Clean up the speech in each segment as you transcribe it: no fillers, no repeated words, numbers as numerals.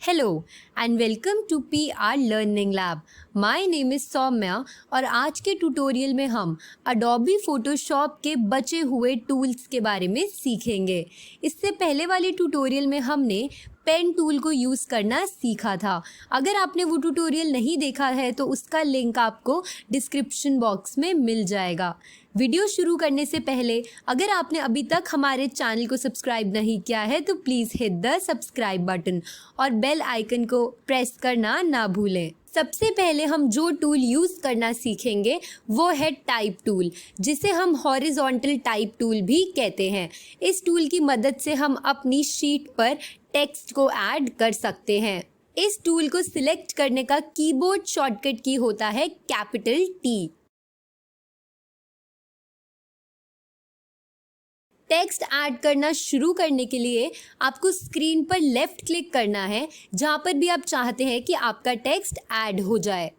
Hello and welcome to PR Learning Lab. My name is Saumya और आज के tutorial में हम Adobe Photoshop के बचे हुए टूल्स के बारे में सीखेंगे। इससे पहले वाले ट्यूटोरियल में हमने पेन टूल को यूज़ करना सीखा था। अगर आपने वो ट्यूटोरियल नहीं देखा है तो उसका लिंक आपको डिस्क्रिप्शन बॉक्स में मिल जाएगा। वीडियो शुरू करने से पहले अगर आपने अभी तक हमारे चैनल को सब्सक्राइब नहीं किया है तो please hit the subscribe button और बेल आइकन को प्रेस करना ना भूलें। सबसे पहले हम जो टूल यूज़ करना सीखेंगे वो है टाइप टूल, जिसे हम हॉरिजॉन्टल टाइप टूल भी कहते हैं। इस टूल की मदद से हम अपनी शीट पर टेक्स्ट को ऐड कर सकते हैं। इस टूल को सिलेक्ट करने का कीबोर्ड शॉर्टकट की होता है कैपिटल T। टेक्स्ट ऐड करना शुरू करने के लिए आपको स्क्रीन पर लेफ्ट क्लिक करना है जहां पर भी आप चाहते हैं कि आपका टेक्स्ट ऐड हो जाए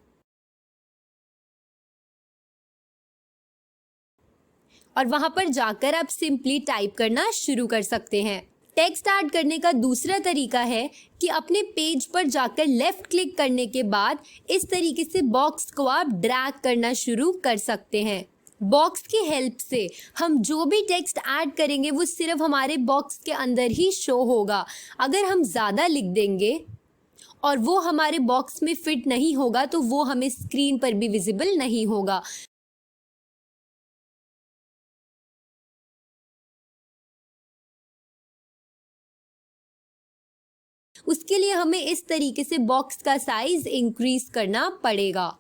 और वहां पर जाकर आप सिंपली टाइप करना शुरू कर सकते हैं। टेक्स्ट ऐड करने का दूसरा तरीका है कि अपने पेज पर जाकर लेफ्ट क्लिक करने के बाद इस तरीके से बॉक्स को आप ड्रैग करना शुरू कर सकते हैं। बॉक्स की हेल्प से हम जो भी टेक्स्ट ऐड करेंगे वो सिर्फ हमारे बॉक्स के अंदर ही शो होगा। अगर हम ज़्यादा लिख देंगे और वो हमारे बॉक्स में फिट नहीं होगा तो वो हमें स्क्रीन पर भी विजिबल नहीं होगा। उसके लिए हमें इस तरीके से बॉक्स का साइज इंक्रीज करना पड़ेगा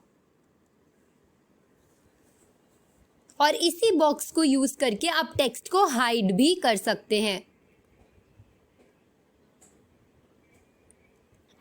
और इसी बॉक्स को यूज करके आप टेक्स्ट को हाइड भी कर सकते हैं।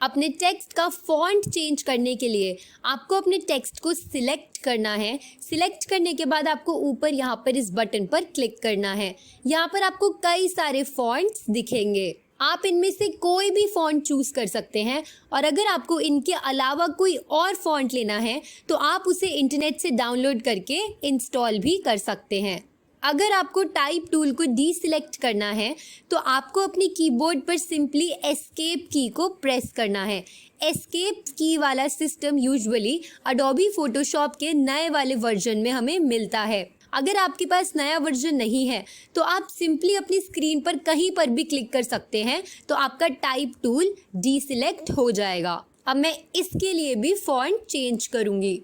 अपने टेक्स्ट का फॉन्ट चेंज करने के लिए आपको अपने टेक्स्ट को सिलेक्ट करना है। सिलेक्ट करने के बाद आपको ऊपर यहाँ पर इस बटन पर क्लिक करना है। यहाँ पर आपको कई सारे फॉन्ट्स दिखेंगे। आप इनमें से कोई भी फॉन्ट चूज कर सकते हैं और अगर आपको इनके अलावा कोई और फॉन्ट लेना है तो आप उसे इंटरनेट से डाउनलोड करके इंस्टॉल भी कर सकते हैं। अगर आपको टाइप टूल को डीसिलेक्ट करना है तो आपको अपने कीबोर्ड पर सिंपली एस्केप की को प्रेस करना है। एस्केप की वाला सिस्टम यूजुअली अडोबी फोटोशॉप के नए वाले वर्जन में हमें मिलता है। अगर आपके पास नया वर्जन नहीं है तो आप सिंपली अपनी स्क्रीन पर कहीं पर भी क्लिक कर सकते हैं तो आपका टाइप टूल डीसिलेक्ट हो जाएगा। अब मैं इसके लिए भी फॉन्ट चेंज करूंगी।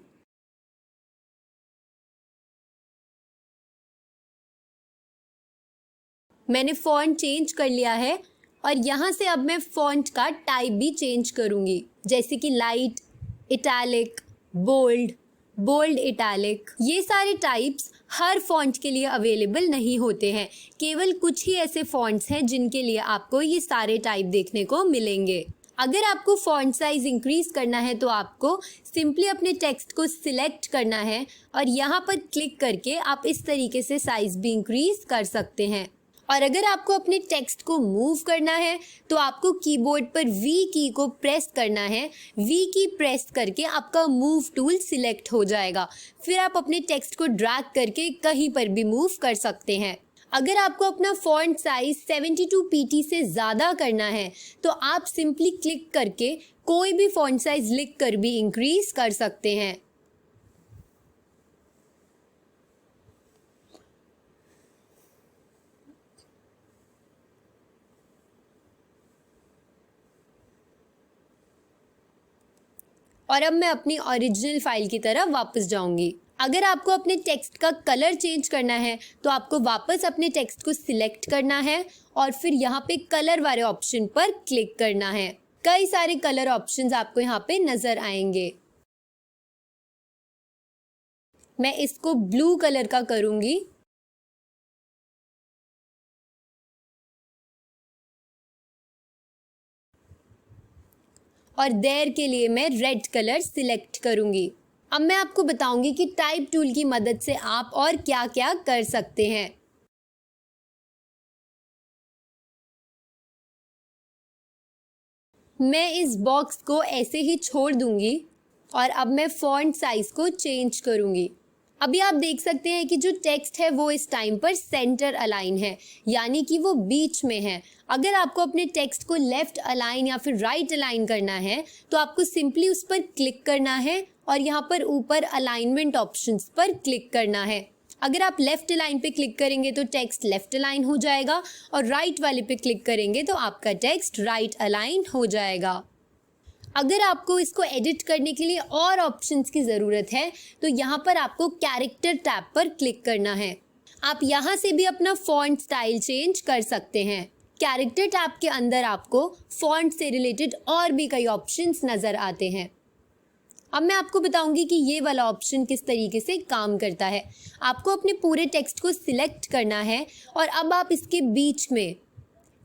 मैंने फॉन्ट चेंज कर लिया है और यहाँ से अब मैं फॉन्ट का टाइप भी चेंज करूंगी, जैसे कि लाइट, इटैलिक, बोल्ड इटैलिक। ये सारे टाइप्स हर फॉन्ट के लिए अवेलेबल नहीं होते हैं। केवल कुछ ही ऐसे फॉन्ट्स हैं जिनके लिए आपको ये सारे टाइप देखने को मिलेंगे। अगर आपको फॉन्ट साइज इंक्रीज करना है तो आपको सिंपली अपने टेक्स्ट को सिलेक्ट करना है और यहाँ पर क्लिक करके आप इस तरीके से साइज भी इंक्रीज कर सकते हैं। और अगर आपको अपने टेक्स्ट को मूव करना है तो आपको कीबोर्ड पर V की को प्रेस करना है। V की प्रेस करके आपका मूव टूल सिलेक्ट हो जाएगा। फिर आप अपने टेक्स्ट को ड्रैग करके कहीं पर भी मूव कर सकते हैं। अगर आपको अपना फॉन्ट साइज 72 pt से ज़्यादा करना है तो आप सिंपली क्लिक करके कोई भी फॉन्ट साइज लिख कर भी इंक्रीज कर सकते हैं। और अब मैं अपनी ओरिजिनल फाइल की तरफ वापस जाऊंगी। अगर आपको अपने टेक्स्ट का कलर चेंज करना है तो आपको वापस अपने टेक्स्ट को सिलेक्ट करना है और फिर यहाँ पे कलर वाले ऑप्शन पर क्लिक करना है। कई सारे कलर ऑप्शंस आपको यहाँ पे नजर आएंगे। मैं इसको ब्लू कलर का करूंगी और देयर के लिए मैं रेड कलर सिलेक्ट करूंगी। अब मैं आपको बताऊंगी कि टाइप टूल की मदद से आप और क्या क्या कर सकते हैं। मैं इस बॉक्स को ऐसे ही छोड़ दूंगी और अब मैं फॉन्ट साइज को चेंज करूंगी। अभी आप देख सकते हैं कि जो टेक्स्ट है वो इस टाइम पर सेंटर अलाइन है, यानी कि वो बीच में है। अगर आपको अपने टेक्स्ट को लेफ्ट अलाइन या फिर राइट अलाइन करना है तो आपको सिंपली उस पर क्लिक करना है और यहाँ पर ऊपर अलाइनमेंट ऑप्शंस पर क्लिक करना है। अगर आप लेफ्ट अलाइन पे क्लिक करेंगे तो टेक्स्ट लेफ्ट अलाइन हो जाएगा और राइट वाले पे क्लिक करेंगे तो आपका टेक्स्ट राइट अलाइन हो जाएगा। अगर आपको इसको एडिट करने के लिए और ऑप्शंस की ज़रूरत है तो यहाँ पर आपको कैरेक्टर टैब पर क्लिक करना है। आप यहाँ से भी अपना फॉन्ट स्टाइल चेंज कर सकते हैं। कैरेक्टर टैब के अंदर आपको फॉन्ट से रिलेटेड और भी कई ऑप्शंस नज़र आते हैं। अब मैं आपको बताऊंगी कि ये वाला ऑप्शन किस तरीके से काम करता है। आपको अपने पूरे टेक्स्ट को सिलेक्ट करना है और अब आप इसके बीच में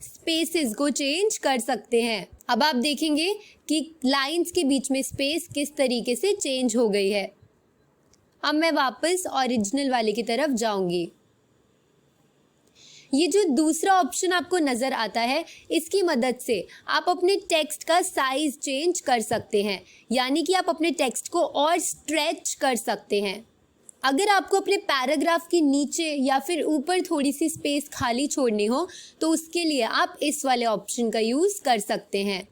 स्पेसेस को चेंज कर सकते हैं। अब आप देखेंगे कि लाइंस के बीच में स्पेस किस तरीके से चेंज हो गई है। अब मैं वापस ओरिजिनल वाले की तरफ जाऊंगी। ये जो दूसरा ऑप्शन आपको नज़र आता है, इसकी मदद से आप अपने टेक्स्ट का साइज चेंज कर सकते हैं, यानी कि आप अपने टेक्स्ट को और स्ट्रेच कर सकते हैं। अगर आपको अपने पैराग्राफ के नीचे या फिर ऊपर थोड़ी सी स्पेस खाली छोड़नी हो तो उसके लिए आप इस वाले ऑप्शन का यूज़ कर सकते हैं।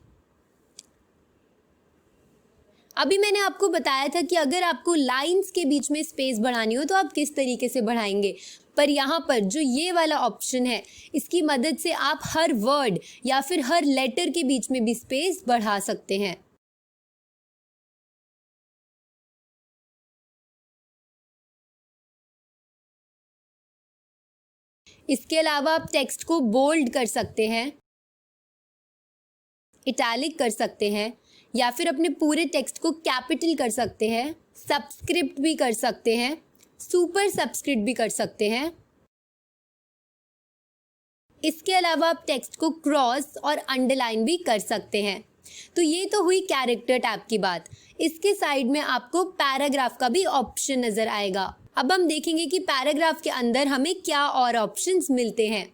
अभी मैंने आपको बताया था कि अगर आपको लाइंस के बीच में स्पेस बढ़ानी हो तो आप किस तरीके से बढ़ाएंगे, पर यहाँ पर जो ये वाला ऑप्शन है इसकी मदद से आप हर वर्ड या फिर हर लेटर के बीच में भी स्पेस बढ़ा सकते हैं। इसके अलावा आप टेक्स्ट को बोल्ड कर सकते हैं, इटैलिक कर सकते हैं या फिर अपने पूरे टेक्स्ट को कैपिटल कर सकते हैं, सबस्क्रिप्ट भी कर सकते हैं, सुपर सबस्क्रिप्ट भी कर सकते हैं। इसके अलावा आप टेक्स्ट को क्रॉस और अंडरलाइन भी कर सकते हैं। तो ये तो हुई कैरेक्टर टैब की बात। इसके साइड में आपको पैराग्राफ का भी ऑप्शन नजर आएगा। अब हम देखेंगे कि पैराग्राफ के अंदर हमें क्या और ऑप्शंस मिलते हैं।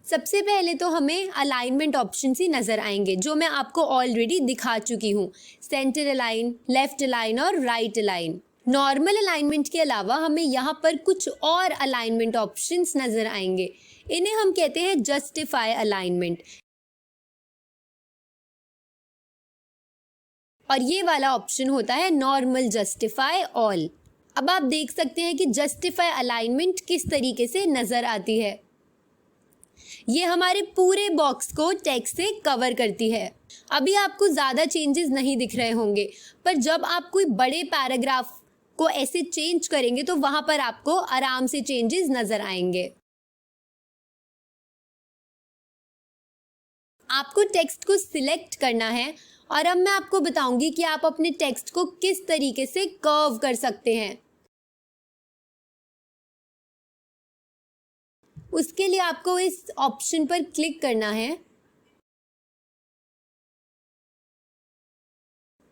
सबसे पहले तो हमें अलाइनमेंट ऑप्शंस ही नज़र आएंगे, जो मैं आपको ऑलरेडी दिखा चुकी हूँ। सेंटर अलाइन, लेफ्ट अलाइन और राइट अलाइन। नॉर्मल अलाइनमेंट के अलावा हमें यहाँ पर कुछ और अलाइनमेंट ऑप्शंस नज़र आएंगे। इन्हें हम कहते हैं जस्टिफाई अलाइनमेंट, और ये वाला ऑप्शन होता है नॉर्मल जस्टिफाई ऑल। अब आप देख सकते हैं कि जस्टिफाई अलाइनमेंट किस तरीके से नज़र आती है। ये हमारे पूरे बॉक्स को टेक्स्ट से कवर करती है। अभी आपको ज़्यादा चेंजेस नहीं दिख रहे होंगे, पर जब आप कोई बड़े पैराग्राफ को ऐसे चेंज करेंगे तो वहाँ पर आपको आराम से चेंजेस नज़र आएंगे। आपको टेक्स्ट को सिलेक्ट करना है और अब मैं आपको बताऊंगी कि आप अपने टेक्स्ट को किस तरीके से कर्व कर सकते हैं। उसके लिए आपको इस ऑप्शन पर क्लिक करना है।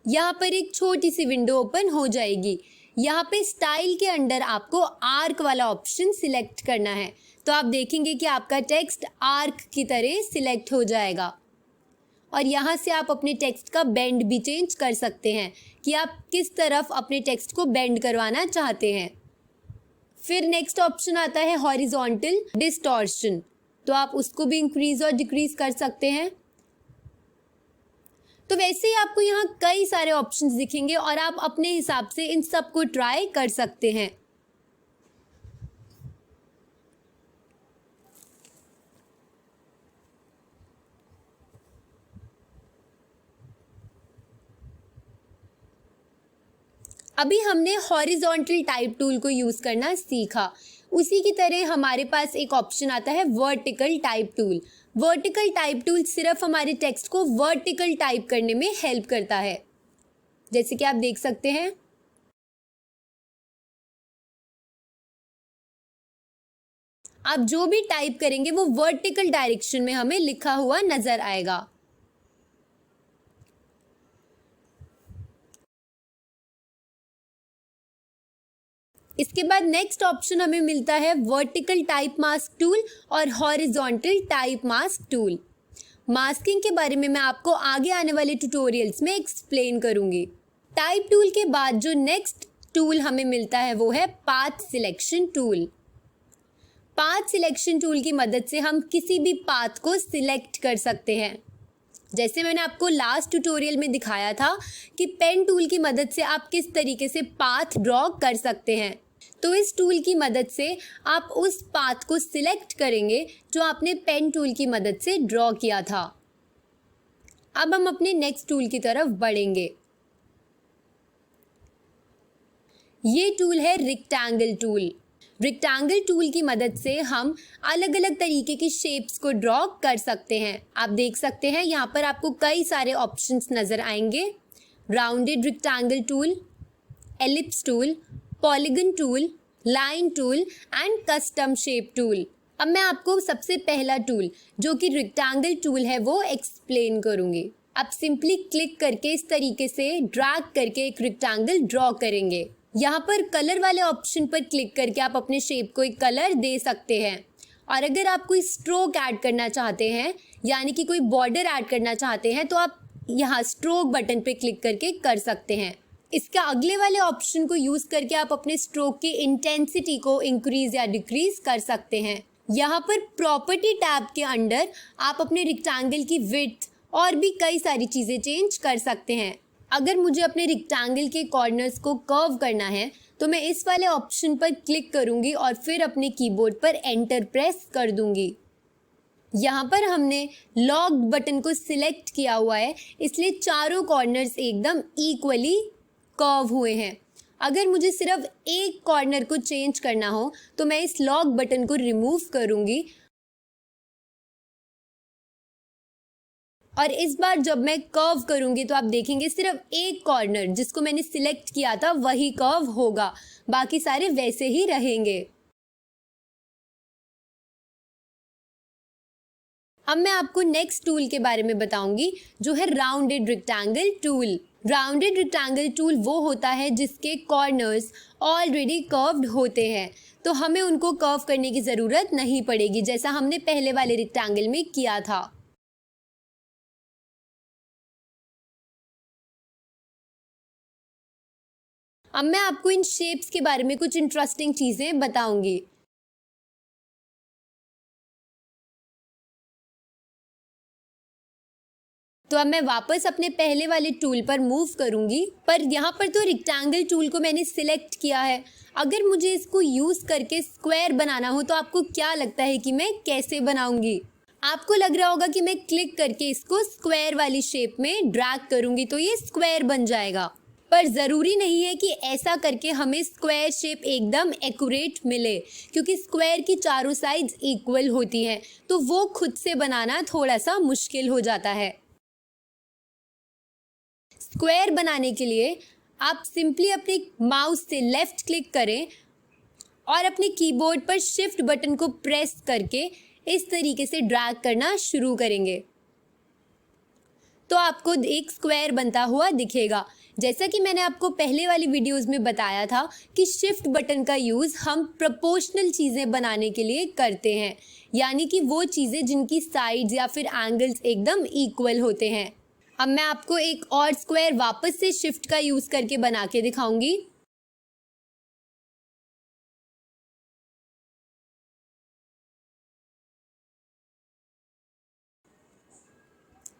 यहाँ पर एक छोटी सी विंडो ओपन हो जाएगी। यहाँ पे स्टाइल के अंडर आपको आर्क वाला ऑप्शन सिलेक्ट करना है, तो आप देखेंगे कि आपका टेक्स्ट आर्क की तरह सिलेक्ट हो जाएगा। और यहाँ से आप अपने टेक्स्ट का बेंड भी चेंज कर सकते हैं कि आप किस तरफ अपने टेक्स्ट को बेंड करवाना चाहते हैं। फिर नेक्स्ट ऑप्शन आता है हॉरिजॉन्टल डिस्टॉर्शन, तो आप उसको भी इंक्रीज और डिक्रीज कर सकते हैं। तो वैसे ही आपको यहाँ कई सारे ऑप्शंस दिखेंगे और आप अपने हिसाब से इन सब को ट्राई कर सकते हैं। अभी हमने हॉरिजॉन्टल टाइप टूल को यूज़ करना सीखा। उसी की तरह हमारे पास एक ऑप्शन आता है vertical type tool. Vertical type tool सिर्फ हमारे टेक्स्ट को वर्टिकल टाइप करने में हेल्प करता है, जैसे कि आप देख सकते हैं। आप जो भी टाइप करेंगे वो वर्टिकल डायरेक्शन में हमें लिखा हुआ नजर आएगा। इसके बाद नेक्स्ट ऑप्शन हमें मिलता है वर्टिकल टाइप मास्क टूल और horizontal type mask tool. Masking के बारे में मैं आपको आगे आने वाले ट्यूटोरियल्स में एक्सप्लेन करूंगी। टाइप टूल के बाद जो नेक्स्ट टूल हमें मिलता है वो है path selection tool. Path selection tool की मदद से हम किसी भी पाथ को सिलेक्ट कर सकते हैं। जैसे मैंने आपको लास्ट ट्यूटोरियल में दिखाया था कि पेन टूल की मदद से आप किस तरीके से पाथ ड्रॉ कर सकते हैं, तो इस टूल की मदद से आप उस पाथ को सिलेक्ट करेंगे जो आपने पेन टूल की मदद से ड्रॉ किया था। अब हम अपने नेक्स्ट टूल की तरफ बढ़ेंगे। ये टूल है रेक्टेंगल टूल। रेक्टेंगल टूल की मदद से हम अलग अलग तरीके की शेप्स को ड्रॉ कर सकते हैं। आप देख सकते हैं यहाँ पर आपको कई सारे ऑप्शंस नज़र आएंगे। Rounded rectangle tool, ellipse tool, polygon tool, line tool and custom shape tool. अब मैं आपको सबसे पहला टूल जो कि रेक्टेंगल टूल है वो एक्सप्लेन करूँगी। आप सिंपली क्लिक करके इस तरीके से ड्रैग करके एक रेक्टेंगल ड्रॉ करेंगे। यहाँ पर कलर वाले ऑप्शन पर क्लिक करके आप अपने शेप को एक कलर दे सकते हैं। और अगर आप कोई स्ट्रोक ऐड करना चाहते हैं, यानी कि कोई बॉर्डर ऐड करना चाहते हैं, तो आप यहाँ स्ट्रोक बटन पे क्लिक करके कर सकते हैं। इसका अगले वाले ऑप्शन को यूज़ करके आप अपने स्ट्रोक की इंटेंसिटी को इंक्रीज या डिक्रीज कर सकते हैं। यहाँ पर प्रॉपर्टी टैब के अंडर आप अपने रेक्टेंगल की विड्थ और भी कई सारी चीज़ें चेंज कर सकते हैं। अगर मुझे अपने रेक्टेंगल के कॉर्नर्स को कर्व करना है तो मैं इस वाले ऑप्शन पर क्लिक करूंगी और फिर अपने कीबोर्ड पर एंटर प्रेस कर दूंगी। यहाँ पर हमने लॉक्ड बटन को सिलेक्ट किया हुआ है, इसलिए चारों कॉर्नर्स एकदम इक्वली कर्व हुए हैं। अगर मुझे सिर्फ एक कॉर्नर को चेंज करना हो तो मैं इस लॉक बटन को रिमूव करूंगी और इस बार जब मैं कर्व करूंगी तो आप देखेंगे सिर्फ एक कॉर्नर जिसको मैंने सिलेक्ट किया था वही कर्व होगा, बाकी सारे वैसे ही रहेंगे। अब मैं आपको नेक्स्ट टूल के बारे में बताऊंगी जो है rounded rectangle tool. Rounded rectangle tool वो होता है जिसके कॉर्नर्स ऑलरेडी कर्व्ड होते हैं, तो हमें उनको कर्व करने की ज़रूरत नहीं पड़ेगी, जैसा हमने पहले वाले रेक्टेंगल में किया था। अब मैं आपको इन शेप्स के बारे में कुछ इंटरेस्टिंग चीज़ें बताऊंगी। तो अब मैं वापस अपने पहले वाले टूल पर मूव करूंगी, पर यहाँ पर तो रेक्टेंगल टूल को मैंने सिलेक्ट किया है। अगर मुझे इसको यूज़ करके स्क्वायर बनाना हो तो आपको क्या लगता है कि मैं कैसे बनाऊंगी? आपको लग रहा होगा कि मैं क्लिक करके इसको स्क्वायर वाली शेप में ड्रैग करूंगी तो ये स्क्वायर बन जाएगा, पर ज़रूरी नहीं है कि ऐसा करके हमें स्क्वायर शेप एकदम एक्यूरेट मिले, क्योंकि स्क्वायर की चारों साइड्स इक्वल होती हैं, तो वो खुद से बनाना थोड़ा सा मुश्किल हो जाता है। स्क्वायर बनाने के लिए आप सिंपली अपने माउस से लेफ़्ट क्लिक करें और अपने कीबोर्ड पर शिफ्ट बटन को प्रेस करके इस तरीके से ड्रैग करना शुरू करेंगे तो आपको एक स्क्वायर बनता हुआ दिखेगा। जैसा कि मैंने आपको पहले वाली वीडियोस में बताया था कि शिफ्ट बटन का यूज़ हम प्रोपोर्शनल चीज़ें बनाने के लिए करते हैं, यानी कि वो चीज़ें जिनकी साइड्स या फिर एंगल्स एकदम इक्वल होते हैं। अब मैं आपको एक और स्क्वायर वापस से शिफ्ट का यूज़ करके बना के दिखाऊंगी।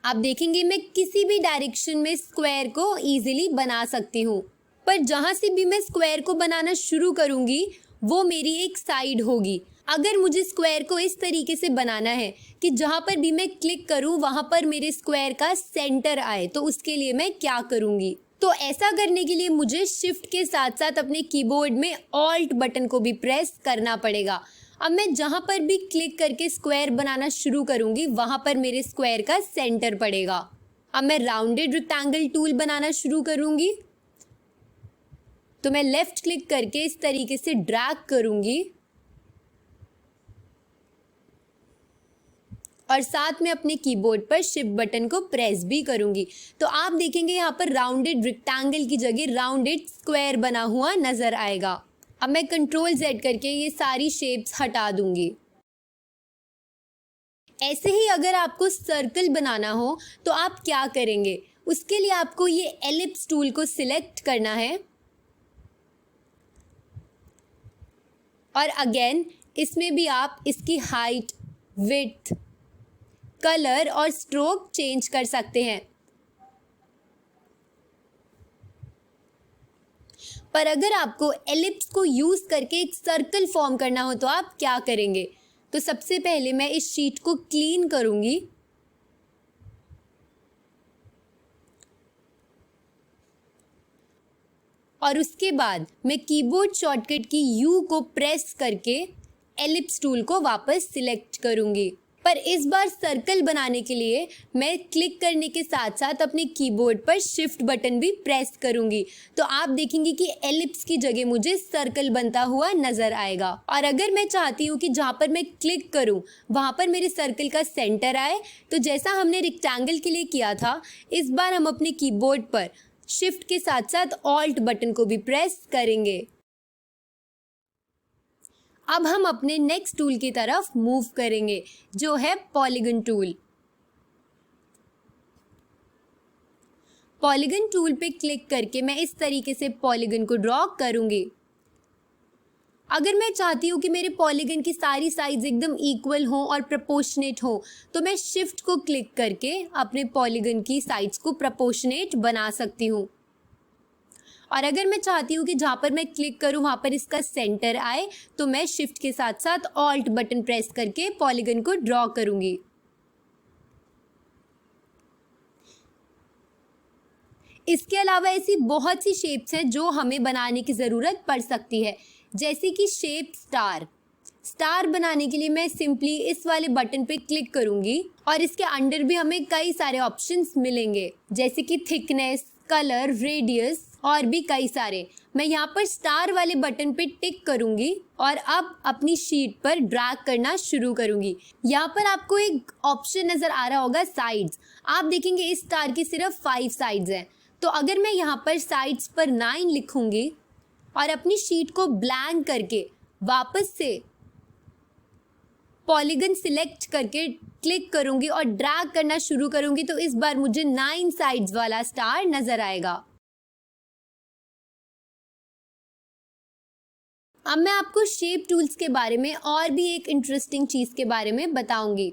आप देखेंगे मैं किसी भी डायरेक्शन में स्क्वायर को इजीली बना सकती हूँ, पर जहाँ से भी मैं स्क्वायर को बनाना शुरू करूँगी वो मेरी एक साइड होगी। अगर मुझे स्क्वायर को इस तरीके से बनाना है कि जहाँ पर भी मैं क्लिक करूँ वहाँ पर मेरे स्क्वायर का सेंटर आए, तो उसके लिए मैं क्या करूँगी? तो ऐसा करने के लिए मुझे शिफ्ट के साथ साथ अपने कीबोर्ड में ऑल्ट बटन को भी प्रेस करना पड़ेगा। अब मैं जहाँ पर भी क्लिक करके स्क्वायर बनाना शुरू करूँगी वहाँ पर मेरे स्क्वायर का सेंटर पड़ेगा। अब मैं राउंडेड रेक्टेंगल टूल बनाना शुरू करूँगी तो मैं लेफ़्ट क्लिक करके इस तरीके से ड्रैग करूँगी और साथ में अपने कीबोर्ड पर शिफ्ट बटन को प्रेस भी करूँगी, तो आप देखेंगे यहाँ पर राउंडेड रेक्टेंगल की जगह राउंडेड स्क्वायर बना हुआ नज़र आएगा। अब मैं कंट्रोल Z करके ये सारी शेप्स हटा दूंगी। ऐसे ही अगर आपको सर्कल बनाना हो तो आप क्या करेंगे? उसके लिए आपको ये एलिप्स टूल को सिलेक्ट करना है और अगेन इसमें भी आप इसकी हाइट, विड्थ, कलर और स्ट्रोक चेंज कर सकते हैं। पर अगर आपको एलिप्स को यूज करके एक सर्कल फॉर्म करना हो तो आप क्या करेंगे? तो सबसे पहले मैं इस शीट को क्लीन करूंगी और उसके बाद मैं कीबोर्ड शॉर्टकट की यू को प्रेस करके एलिप्स टूल को वापस सिलेक्ट करूंगी। पर इस बार सर्कल बनाने के लिए मैं क्लिक करने के साथ साथ अपने कीबोर्ड पर शिफ्ट बटन भी प्रेस करूंगी, तो आप देखेंगे कि एलिप्स की जगह मुझे सर्कल बनता हुआ नजर आएगा। और अगर मैं चाहती हूँ कि जहाँ पर मैं क्लिक करूँ वहाँ पर मेरे सर्कल का सेंटर आए, तो जैसा हमने रेक्टेंगल के लिए किया था, इस बार हम अपने कीबोर्ड पर शिफ्ट के साथ साथ ऑल्ट बटन को भी प्रेस करेंगे। अब हम अपने नेक्स्ट टूल की तरफ मूव करेंगे जो है पॉलीगन टूल। पॉलीगन टूल पे क्लिक करके मैं इस तरीके से पॉलीगन को ड्रॉ करूंगी। अगर मैं चाहती हूँ कि मेरे पॉलीगन की सारी साइड्स एकदम इक्वल हो और प्रोपोर्शनेट हो, तो मैं शिफ्ट को क्लिक करके अपने पॉलीगन की साइड्स को प्रोपोर्शनेट बना सकती हूँ। और अगर मैं चाहती हूँ कि जहाँ पर मैं क्लिक करूँ वहाँ पर इसका सेंटर आए, तो मैं शिफ्ट के साथ साथ ऑल्ट बटन प्रेस करके पॉलीगन को ड्रॉ करूँगी। इसके अलावा ऐसी बहुत सी शेप्स हैं जो हमें बनाने की ज़रूरत पड़ सकती है, जैसे कि शेप स्टार। स्टार बनाने के लिए मैं सिंपली इस वाले बटन पे क्लिक करूँगी और इसके अंडर भी हमें कई सारे ऑप्शंस मिलेंगे, जैसे कि थिकनेस, कलर, रेडियस और भी कई सारे। मैं यहाँ पर स्टार वाले बटन पे टिक करूँगी और अब अपनी शीट पर ड्रैग करना शुरू करूँगी। यहाँ पर आपको एक ऑप्शन नज़र आ रहा होगा साइड्स। आप देखेंगे इस स्टार की सिर्फ 5 साइड्स हैं, तो अगर मैं यहाँ पर साइड्स पर 9 लिखूँगी और अपनी शीट को ब्लैंक करके वापस से पॉलीगन सिलेक्ट करके क्लिक करूँगी और ड्रैग करना शुरू करूँगी, तो इस बार मुझे 9 साइड्स वाला स्टार नज़र आएगा। अब मैं आपको शेप टूल्स के बारे में और भी एक इंटरेस्टिंग चीज़ के बारे में बताऊंगी।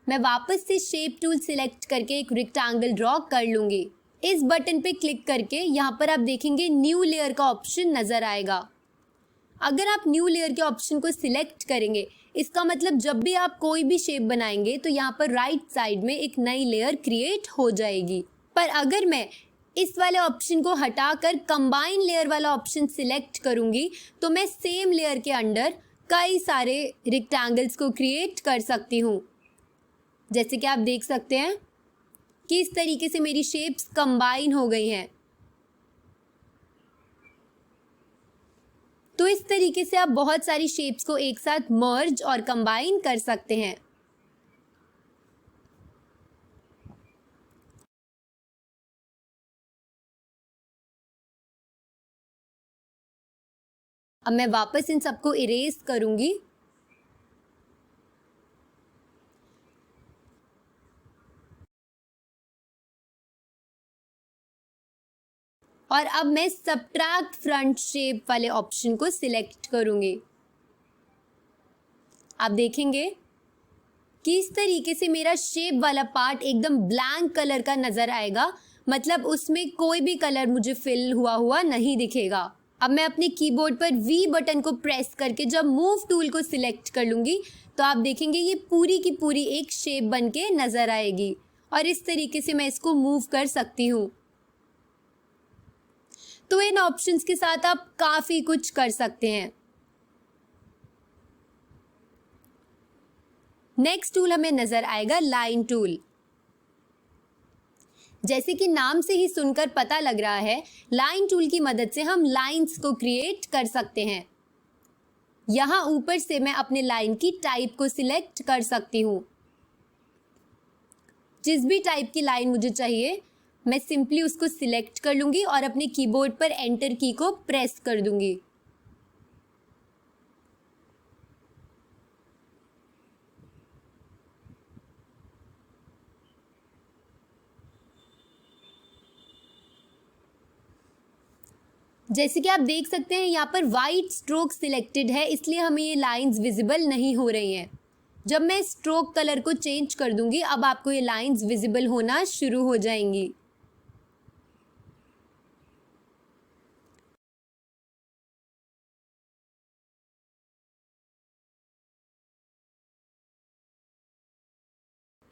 मैं वापस से शेप टूल सिलेक्ट करके एक रेक्टेंगल ड्रॉ कर लूँगी। इस बटन पे क्लिक करके यहाँ पर आप देखेंगे न्यू लेयर का ऑप्शन नज़र आएगा। अगर आप न्यू लेयर के ऑप्शन को सिलेक्ट करेंगे, इसका मतलब जब भी आप कोई भी शेप बनाएंगे तो यहाँ पर राइट साइड में एक नई लेयर क्रिएट हो जाएगी। पर अगर मैं इस वाले ऑप्शन को हटाकर कंबाइन लेयर वाला ऑप्शन सिलेक्ट करूँगी, तो मैं सेम लेयर के अंडर कई सारे रेक्टेंगल्स को क्रिएट कर सकती हूँ। जैसे कि आप देख सकते हैं कि इस तरीके से मेरी शेप्स कंबाइन हो गई हैं। तो इस तरीके से आप बहुत सारी शेप्स को एक साथ मर्ज और कंबाइन कर सकते हैं। अब मैं वापस इन सबको इरेज करूंगी और अब मैं सबट्रैक्ट फ्रंट शेप वाले ऑप्शन को सिलेक्ट करूंगी। आप देखेंगे कि इस तरीके से मेरा शेप वाला पार्ट एकदम ब्लैंक कलर का नजर आएगा, मतलब उसमें कोई भी कलर मुझे फिल हुआ नहीं दिखेगा। अब मैं अपने कीबोर्ड पर वी बटन को प्रेस करके जब मूव टूल को सिलेक्ट कर लूँगी, तो आप देखेंगे ये पूरी की पूरी एक शेप बन के नज़र आएगी और इस तरीके से मैं इसको मूव कर सकती हूँ। तो इन ऑप्शंस के साथ आप काफ़ी कुछ कर सकते हैं। नेक्स्ट टूल हमें नज़र आएगा लाइन टूल। जैसे कि नाम से ही सुनकर पता लग रहा है, लाइन टूल की मदद से हम लाइंस को क्रिएट कर सकते हैं। यहाँ ऊपर से मैं अपने लाइन की टाइप को सिलेक्ट कर सकती हूँ। जिस भी टाइप की लाइन मुझे चाहिए, मैं सिंपली उसको सिलेक्ट कर लूँगी और अपने कीबोर्ड पर एंटर की को प्रेस कर दूँगी। जैसे कि आप देख सकते हैं यहाँ पर वाइट स्ट्रोक सिलेक्टेड है, इसलिए हमें ये लाइंस विजिबल नहीं हो रही हैं। जब मैं स्ट्रोक कलर को चेंज कर दूंगी, अब आपको ये लाइंस विजिबल होना शुरू हो जाएंगी।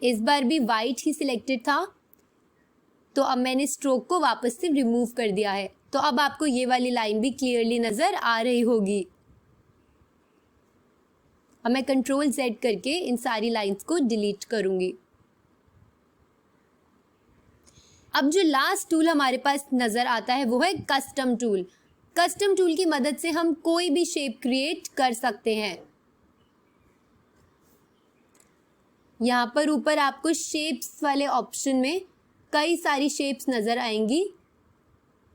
इस बार भी वाइट ही सिलेक्टेड था, तो अब मैंने स्ट्रोक को वापस से रिमूव कर दिया है, तो अब आपको ये वाली लाइन भी क्लियरली नजर आ रही होगी। अब मैं कंट्रोल Z करके इन सारी लाइंस को डिलीट करूंगी। अब जो लास्ट टूल हमारे पास नजर आता है वो है कस्टम टूल। कस्टम टूल की मदद से हम कोई भी शेप क्रिएट कर सकते हैं। यहाँ पर ऊपर आपको शेप्स वाले ऑप्शन में कई सारी शेप्स नज़र आएंगी।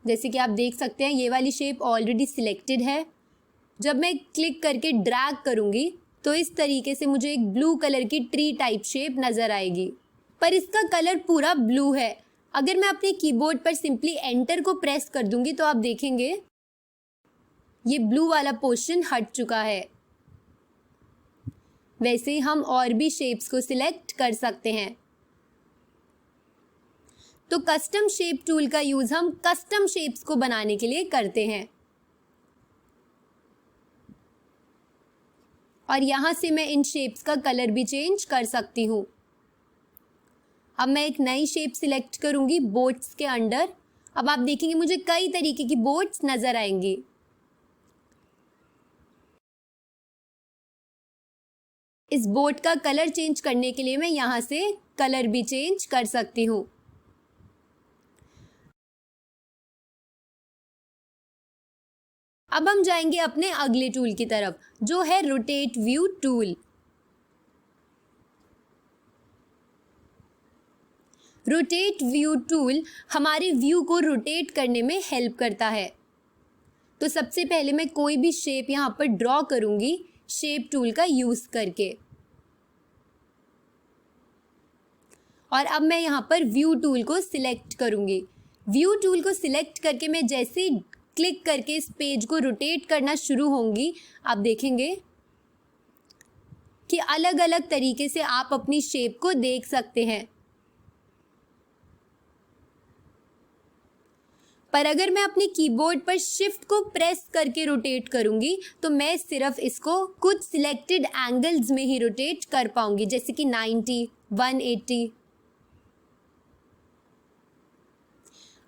जैसे कि आप देख सकते हैं ये वाली शेप ऑलरेडी सिलेक्टेड है। जब मैं क्लिक करके ड्रैग करूँगी तो इस तरीके से मुझे एक ब्लू कलर की ट्री टाइप शेप नज़र आएगी, पर इसका कलर पूरा ब्लू है। अगर मैं अपने कीबोर्ड पर सिंपली एंटर को प्रेस कर दूंगी तो आप देखेंगे ये ब्लू वाला पोर्शन हट चुका है। वैसे ही हम और भी शेप्स को सिलेक्ट कर सकते हैं। तो कस्टम शेप टूल का यूज हम कस्टम शेप्स को बनाने के लिए करते हैं। और यहां से मैं इन शेप्स का कलर भी चेंज कर सकती हूं। अब मैं एक नई शेप सिलेक्ट करूंगी बोट्स के अंडर। अब आप देखेंगे मुझे कई तरीके की बोट्स नजर आएंगी। इस बोट का कलर चेंज करने के लिए मैं यहां से कलर भी चेंज कर सकती हूं। अब हम जाएंगे अपने अगले टूल की तरफ, जो है rotate view tool. Rotate view tool हमारे व्यू को रोटेट करने में हेल्प करता है। तो सबसे पहले मैं कोई भी शेप यहां पर ड्रॉ करूंगी शेप टूल का यूज करके। और अब मैं यहां पर व्यू टूल को सिलेक्ट करूंगी। व्यू टूल को सिलेक्ट करके मैं जैसे क्लिक करके इस पेज को रोटेट करना शुरू होंगी, आप देखेंगे कि अलग अलग तरीके से आप अपनी शेप को देख सकते हैं। पर अगर मैं अपने कीबोर्ड पर शिफ्ट को प्रेस करके रोटेट करूंगी तो मैं सिर्फ इसको कुछ सिलेक्टेड एंगल्स में ही रोटेट कर पाऊंगी, जैसे कि 90, 180।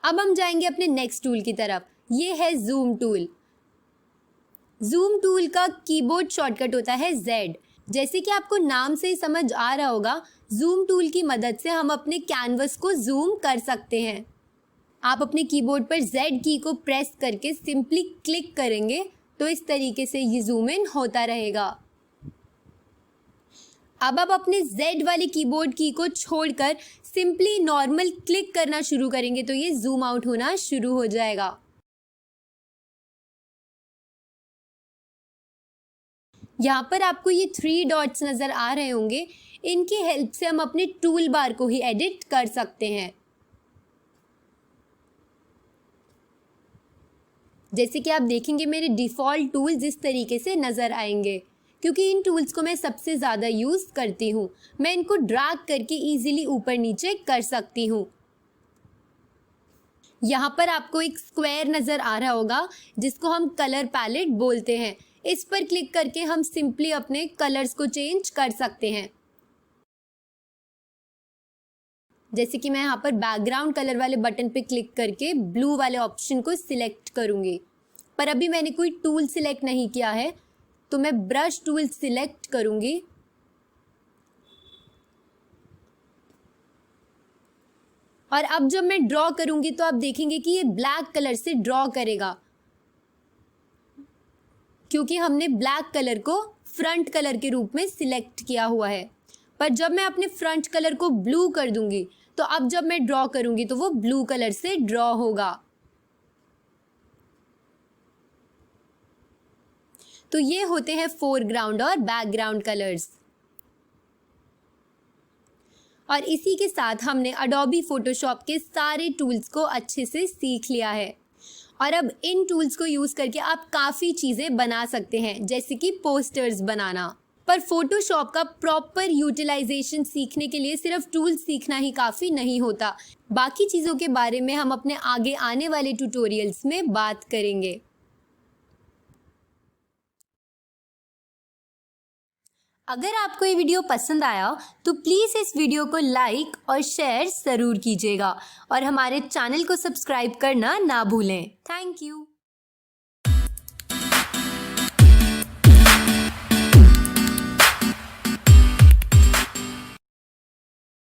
अब हम जाएंगे अपने नेक्स्ट टूल की तरफ। ये है जूम टूल। जूम टूल का कीबोर्ड शॉर्टकट होता है Z। जैसे कि आपको नाम से ही समझ आ रहा होगा, जूम टूल की मदद से हम अपने कैनवस को जूम कर सकते हैं। आप अपने कीबोर्ड पर Z की को प्रेस करके सिंपली क्लिक करेंगे तो इस तरीके से ये जूम इन होता रहेगा। अब आप अपने Z वाली कीबोर्ड की को छोड़कर सिंपली नॉर्मल क्लिक करना शुरू करेंगे तो ये जूम आउट होना शुरू हो जाएगा। यहाँ पर आपको ये 3 डॉट्स नज़र आ रहे होंगे। इनकी हेल्प से हम अपने टूल बार को ही एडिट कर सकते हैं। जैसे कि आप देखेंगे मेरे डिफ़ॉल्ट टूल्स इस तरीके से नज़र आएंगे, क्योंकि इन टूल्स को मैं सबसे ज़्यादा यूज़ करती हूँ। मैं इनको ड्रैग करके इजीली ऊपर नीचे कर सकती हूँ। यहाँ पर आपको एक स्क्वायर नज़र आ रहा होगा जिसको हम कलर पैलेट बोलते हैं। इस पर क्लिक करके हम सिंपली अपने कलर्स को चेंज कर सकते हैं। जैसे कि मैं यहाँ पर बैकग्राउंड कलर वाले बटन पे क्लिक करके ब्लू वाले ऑप्शन को सिलेक्ट करूँगी, पर अभी मैंने कोई टूल सिलेक्ट नहीं किया है तो मैं ब्रश टूल सिलेक्ट करूँगी। और अब जब मैं ड्रॉ करूँगी तो आप देखेंगे कि ये ब्लैक कलर से ड्रॉ करेगा, क्योंकि हमने ब्लैक कलर को फ्रंट कलर के रूप में सिलेक्ट किया हुआ है। पर जब मैं अपने फ्रंट कलर को ब्लू कर दूंगी तो अब जब मैं ड्रॉ करूंगी तो वो ब्लू कलर से ड्रॉ होगा। तो ये होते हैं फोरग्राउंड और बैकग्राउंड कलर्स। और इसी के साथ हमने अडोबी फोटोशॉप के सारे टूल्स को अच्छे से सीख लिया है। और अब इन टूल्स को यूज़ करके आप काफ़ी चीज़ें बना सकते हैं, जैसे कि पोस्टर्स बनाना। पर फोटोशॉप का प्रॉपर यूटिलाइजेशन सीखने के लिए सिर्फ टूल्स सीखना ही काफ़ी नहीं होता। बाकी चीज़ों के बारे में हम अपने आगे आने वाले ट्यूटोरियल्स में बात करेंगे। अगर आपको ये वीडियो पसंद आया तो प्लीज़ इस वीडियो को लाइक और शेयर ज़रूर कीजिएगा और हमारे चैनल को सब्सक्राइब करना ना भूलें। Thank you.